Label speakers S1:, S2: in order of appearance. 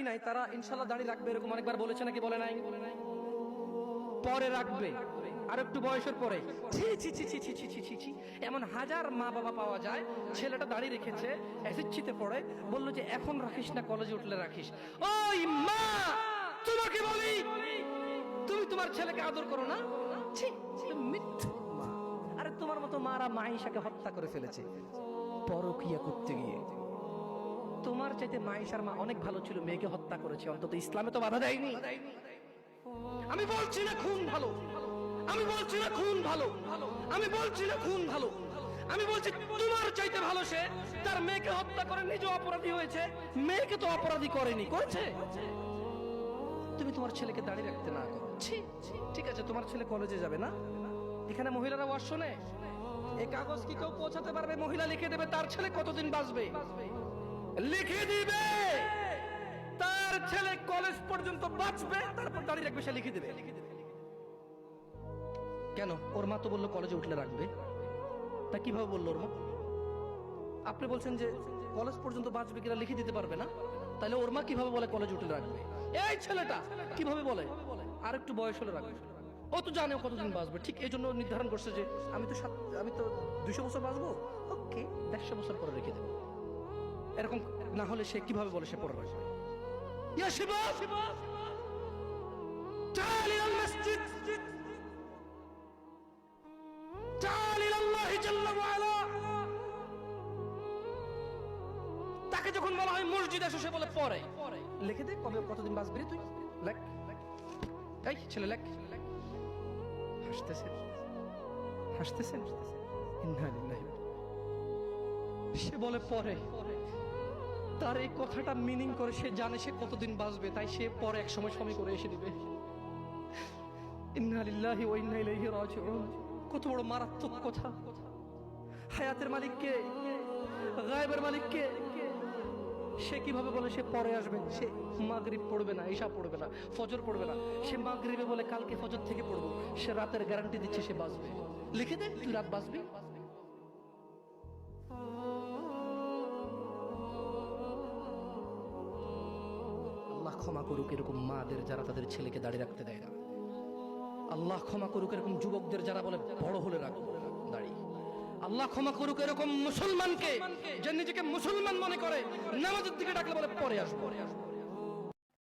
S1: নাই তারা ইনশাআল্লাহ দাড়ি রাখবে, এরকম অনেকবার বলেছে নাকি বলে নাই? পরে রাখবে, আর একটু বয়সের পরে। ছি ছি ছি ছি ছি ছি ছি ছি ছি। এমন হাজার মা বাবা পাওয়া যায়, ছেলেটা দাড়ি রেখেছে, এসএসসিতে পড়ে, বললো যে এখন রাখিস না, কলেজে উঠলে রাখিস। ওই মা, তোমাকে বলি, তুমি তোমার ছেলেকে আদর করো না? ছি, মিথ্যা মা। আরে তোমার মতো মারা মাইশাকে হত্যা করে ফেলেছে পরকিয়া করতে গিয়ে। তোমার চাইতে মাইশার মা অনেক ভালো ছিল, মেয়েকে হত্যা করেছে, অন্তত ইসলামে তো বাধা দেয়নি। আমি বলছি না খুন ভালো, আমি বলছি না খুন ভালো, আমি বলছি না খুন ভালো, আমি বলছি তোমার চাইতে ভালো সে তার মেয়েকে হত্যা করে নিজে অপরাধী হয়েছে, মেয়েকে তো অপরাধী করেনি, করেছে। তুমি তোমার ছেলেকে দাঁড়িয়ে রাখতে না করো। ঠিক আছে, তোমার ছেলে কলেজে যাবে না, এখানে মহিলারা ওয়াজ শোনে, এই কাগজ কি কেউ পৌঁছাতে পারবে? মহিলা লিখে দেবে তার ছেলে কতদিন বাঁচবে, লিখে দিবে তার ছেলে কলেজ পর্যন্ত বাঁচবে, তারপর দাঁড়িয়ে রাখবে, সে লিখে দেবে। কেন? ওর মা তো বললো কলেজে উঠলে রাখবে, তা কিভাবে বললো ওর মা? আপনি বলছেন যে কলেজ পর্যন্ত বাঁচবে কিনা লিখে দিতে পারবে না, তাহলে ওর মা কিভাবে বলে কলেজ উঠলে রাখবে? এই ছেলেটা কিভাবে বলে আর একটু বয়স হলে রাখবে? ও তো জানে ও কতদিন বাঁচবে, ঠিক এই জন্য নির্ধারণ করছে যে আমি তো 200 বছর বাঁচবো, ওকে 150 বছর পরে রেখে দেবো। এরকম না হলে সে কিভাবে বলে সে পরে রাখবে? ইয়া শিবাব, تعال إلى المسجد، تعال إلى الله جل وعلا। তাকে যখন বলা হয় মসজিদে এসে, সে বলে পরে। লিখে দে কবে কতদিন বাঁচবি তুই, লেখ। এই ছেলে লেখ। হাসতেছেন, হাসতেছেন। ইন্না লিল্লাহি। সে বলে পরে। তার এই কথাটা মিনিং করে সে জানে সে কতদিন বাঁচবে, তাই সে পরে এক সময় করে এসে দিবে। ইন্না লিল্লাহি ওয়া ইন্না ইলাইহি রাজিউন। কত বড় মারাত্মক কথা! হায়াতের মালিক কে? গায়েবের মালিক কে? সে কিভাবে বলে সে পরে আসবে? সে মাগরিব পড়বে না, ইশা পড়বে না, ফজর পড়বে না, সে মাগরিবে বলে কালকে ফজর থেকে পড়বো, সে রাতের গ্যারান্টি দিচ্ছে সে বাঁচবে। লিখে দে তুই রাত বাঁচবি। আল্লাহ ক্ষমা করুক এরকম মাদের যারা তাদের ছেলেকে দাঁড়িয়ে রাখতে দেয় না। আল্লাহ ক্ষমা করুক এরকম যুবকদের যারা বলে বড় হলে রাখবো দাঁড়িয়ে। আল্লাহ ক্ষমা করুক এরকম মুসলমানকে যে নিজেকে মুসলমান মনে করে, নামাজের দিকে ডাকলে বলে পরে আসবো।